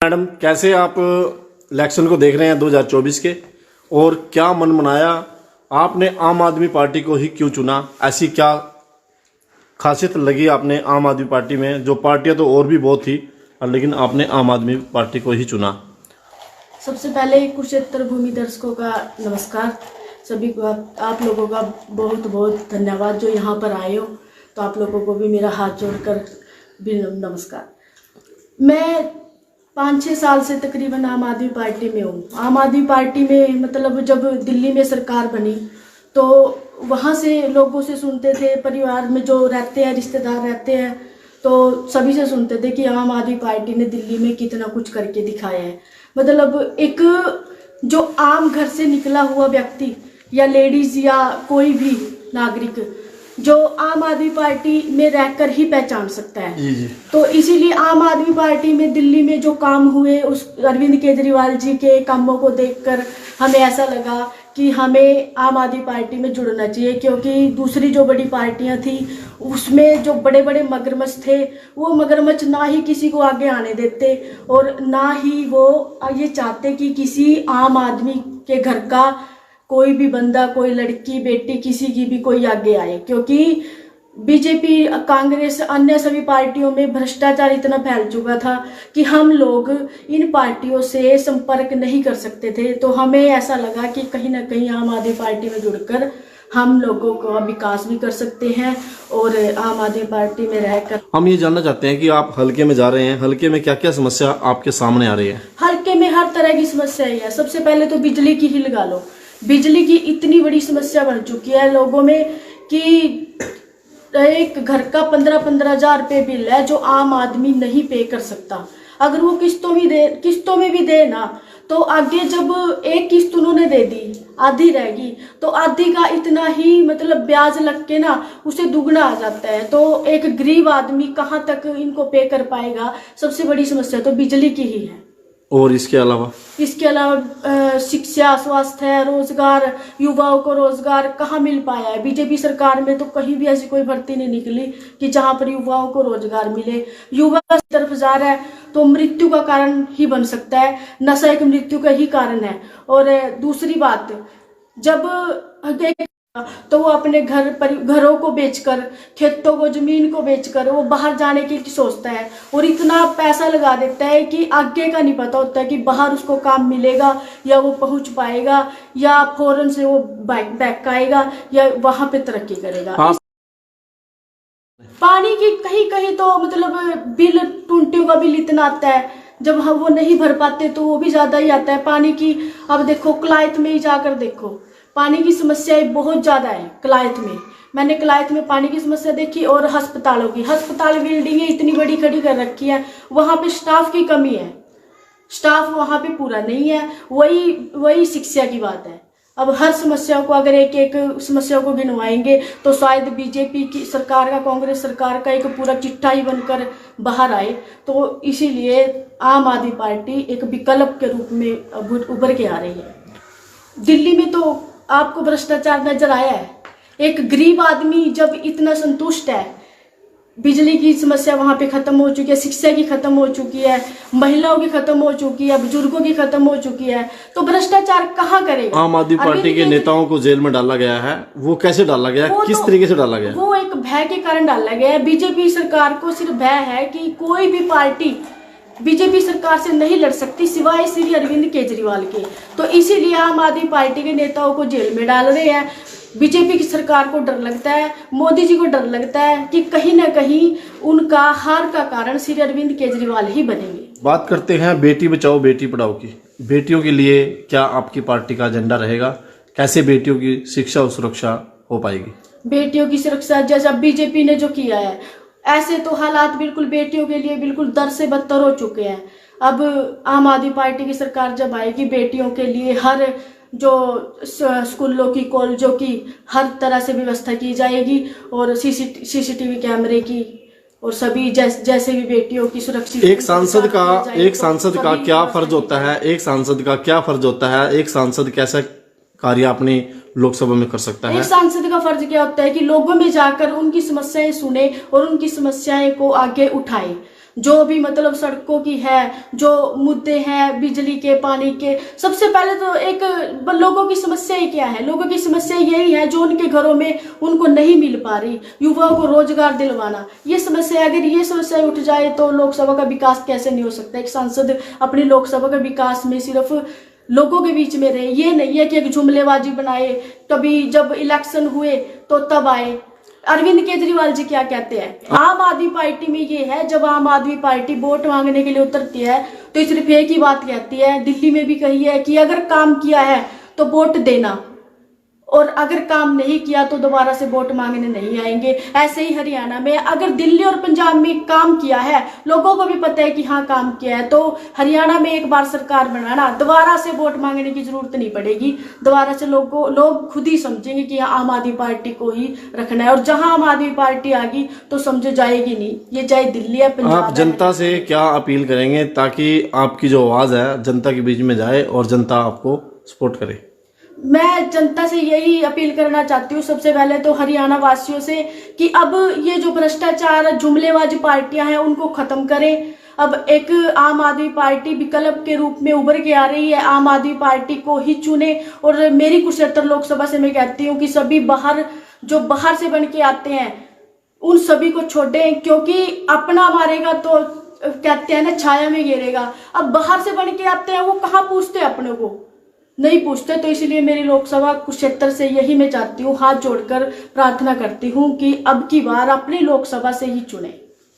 Madam, कैसे आप election को देख रहे हैं 2024 के, और क्या मन मनाया आपने आम आदमी पार्टी को ही क्यों चुना? ऐसी क्या खासियत लगी आपने आम आदमी पार्टी में? जो पार्टियां तो और भी बहुत थी, लेकिन आपने आम आदमी पार्टी को ही चुना। सबसे पहले कुरुक्षेत्र भूमि दर्शकों का नमस्कार। सभी को आप लोगों का बहुत बहुत धन्यवाद जो यहाँ पर आए हो। तो आप लोगों को भी मेरा हाथ जोड़कर भी नमस्कार। मैं 5-6 साल से तकरीबन आम आदमी पार्टी में हूँ। आम आदमी पार्टी में मतलब जब दिल्ली में सरकार बनी तो वहाँ से लोगों से सुनते थे, परिवार में जो रहते हैं, रिश्तेदार रहते हैं, तो सभी से सुनते थे कि आम आदमी पार्टी ने दिल्ली में कितना कुछ करके दिखाया है। मतलब एक जो आम घर से निकला हुआ व्यक्ति या लेडीज या कोई भी नागरिक जो आम आदमी पार्टी में रहकर ही पहचान सकता है। जी। तो इसीलिए आम आदमी पार्टी में दिल्ली में जो काम हुए उस अरविंद केजरीवाल जी के कामों को देखकर हमें ऐसा लगा कि हमें आम आदमी पार्टी में जुड़ना चाहिए, क्योंकि दूसरी जो बड़ी पार्टियां थी उसमें जो बड़े बड़े मगरमच्छ थे वो मगरमच्छ ना ही किसी को आगे आने देते और ना ही वो ये चाहते कि किसी आम आदमी के घर का कोई भी बंदा, कोई लड़की, बेटी, किसी की भी कोई आगे आए। क्योंकि बीजेपी, कांग्रेस, अन्य सभी पार्टियों में भ्रष्टाचार इतना फैल चुका था कि हम लोग इन पार्टियों से संपर्क नहीं कर सकते थे। तो हमें ऐसा लगा कि कहीं ना कहीं आम आदमी पार्टी में जुड़कर हम लोगों का विकास भी कर सकते हैं और आम आदमी पार्टी में रहकर। हम ये जानना चाहते हैं कि आप हल्के में जा रहे हैं, हल्के में क्या क्या समस्या आपके सामने आ रही है? हल्के में हर तरह की समस्या है। सबसे पहले तो बिजली की ही लगा लो। बिजली की इतनी बड़ी समस्या बन चुकी है लोगों में कि एक घर का 15-15 हजार रुपये बिल है जो आम आदमी नहीं पे कर सकता। अगर वो किस्तों में भी दे ना तो आगे जब एक किस्त उन्होंने दे दी, आधी रहेगी तो आधी का इतना ही मतलब ब्याज लग के ना उसे दुगना आ जाता है। तो एक गरीब आदमी कहाँ तक इनको पे कर पाएगा? सबसे बड़ी समस्या तो बिजली की ही है। और इसके अलावा शिक्षा, स्वास्थ्य, रोजगार, युवाओं को रोजगार कहाँ मिल पाया है? बीजेपी सरकार में तो कहीं भी ऐसी कोई भर्ती नहीं निकली कि जहाँ पर युवाओं को रोजगार मिले। युवा इस तरफ जा रहा है तो मृत्यु का कारण ही बन सकता है। नशा एक मृत्यु का ही कारण है। और दूसरी बात, जब तो वो अपने घरों को बेचकर, खेतों को, जमीन को बेचकर वो बाहर जाने की सोचता है और इतना पैसा लगा देता है कि आगे का नहीं पता होता है कि बाहर उसको काम मिलेगा या वो पहुंच पाएगा या फौरन से वो बैक आएगा या वहां पे तरक्की करेगा। पानी की कहीं कहीं तो मतलब बिल, टूंटियों का बिल इतना आता है, जब हम वो नहीं भर पाते तो वो भी ज्यादा ही आता है पानी की। अब देखो कलायत में ही जाकर देखो, पानी की समस्याएं बहुत ज्यादा है कलायत में। मैंने कलायत में पानी की समस्या देखी। और अस्पताल बिल्डिंगें इतनी बड़ी खड़ी कर रखी है, वहां पे स्टाफ की कमी है, स्टाफ वहां पे पूरा नहीं है। वही शिक्षा की बात है। अब हर समस्या को अगर एक एक समस्या को गिनवाएंगे तो शायद बीजेपी की सरकार का, कांग्रेस सरकार का एक पूरा चिट्ठा ही बनकर बाहर आए। तो इसीलिए आम आदमी पार्टी एक विकल्प के रूप में उभर के आ रही है। दिल्ली में तो आपको भ्रष्टाचार नजर आया है। एक गरीब आदमी जब इतना संतुष्ट है, बिजली की समस्या वहां पे खत्म हो चुकी है, शिक्षा की खत्म हो चुकी है, महिलाओं की खत्म हो चुकी है, बुजुर्गों की खत्म हो चुकी है, तो भ्रष्टाचार कहाँ करेगा? आम आदमी पार्टी के नेताओं को जेल में डाला गया है, वो कैसे डाला गया? किस तरीके से डाला गया? वो एक भय के कारण डाला गया है। बीजेपी सरकार को सिर्फ भय है कि कोई भी पार्टी बीजेपी सरकार से नहीं लड़ सकती सिवाय श्री अरविंद केजरीवाल के। तो इसीलिए आम आदमी पार्टी के नेताओं को जेल में डाल रहे हैं। बीजेपी की सरकार को डर लगता है, मोदी जी को डर लगता है कि कहीं ना कहीं उनका हार का कारण श्री अरविंद केजरीवाल ही बनेंगे। बात करते हैं बेटी बचाओ बेटी पढ़ाओ की। बेटियों के लिए क्या आपकी पार्टी का एजेंडा रहेगा? कैसे बेटियों की शिक्षा और सुरक्षा हो पाएगी? बेटियों की सुरक्षा जैसा बीजेपी ने जो किया है, ऐसे तो हालात बिल्कुल बेटियों के लिए बिल्कुल दर से बदतर हो चुके हैं। अब आम आदमी पार्टी की सरकार जब आएगी, बेटियों के लिए हर जो स्कूलों की, कॉलेजों की हर तरह से व्यवस्था की जाएगी और सीसीटीवी कैमरे की और सभी जैसे भी बेटियों की सुरक्षित। एक सांसद का क्या फर्ज होता है? एक सांसद कैसा कार्य अपनी लोकसभा में कर सकता है? एक सांसद का फर्ज क्या होता है कि लोगों में जाकर उनकी समस्याएं सुने और उनकी समस्याएं को आगे उठाए। जो भी मतलब सड़कों की है, जो मुद्दे हैं बिजली के, पानी के, सबसे पहले तो एक लोगों की समस्या ही क्या है, लोगों की समस्या यही है जो उनके घरों में उनको नहीं मिल पा रही, युवाओं को रोजगार दिलवाना, ये समस्या। अगर ये समस्या उठ जाए तो लोकसभा का विकास कैसे नहीं हो सकता। एक सांसद अपनी लोकसभा का विकास में सिर्फ लोगों के बीच में रहे, ये नहीं है कि एक जुमलेबाजी बनाए, कभी जब इलेक्शन हुए तो तब आए। अरविंद केजरीवाल जी क्या कहते हैं, आम आदमी पार्टी में ये है, जब आम आदमी पार्टी वोट मांगने के लिए उतरती है तो सिर्फ एक ही बात कहती है, दिल्ली में भी कही है कि अगर काम किया है तो वोट देना, और अगर काम नहीं किया तो दोबारा से वोट मांगने नहीं आएंगे। ऐसे ही हरियाणा में अगर दिल्ली और पंजाब में काम किया है, लोगों को भी पता है कि हाँ काम किया है, तो हरियाणा में एक बार सरकार बनाना, दोबारा से वोट मांगने की जरूरत नहीं पड़ेगी। दोबारा से लोग खुद ही समझेंगे कि आम आदमी पार्टी को ही रखना है, और जहां आम आदमी पार्टी आ गई तो समझो जाएगी नहीं, ये चाहे दिल्ली है, पंजाब। आप जनता से क्या अपील करेंगे ताकि आपकी जो आवाज है जनता के बीच में जाए और जनता आपको सपोर्ट करे? मैं जनता से यही अपील करना चाहती हूँ, सबसे पहले तो हरियाणा वासियों से, कि अब ये जो भ्रष्टाचार, जुमलेबाजी पार्टियां हैं उनको खत्म करें। अब एक आम आदमी पार्टी विकल्प के रूप में उभर के आ रही है, आम आदमी पार्टी को ही चुने। और मेरी कुरुक्षेत्र लोकसभा से मैं कहती हूँ कि सभी जो बाहर से बन के आते हैं उन सभी को छोड़ें, क्योंकि अपना मारेगा तो कहते हैं ना छाया में गिरेगा। अब बाहर से बन के आते हैं, वो कहाँ पूछते हैं, अपने को नहीं पूछते। तो इसलिए मेरी लोकसभा कुरुक्षेत्र से यही मैं चाहती हूँ, हाथ जोड़कर प्रार्थना करती हूँ कि अब की बार अपनी लोकसभा से ही चुने।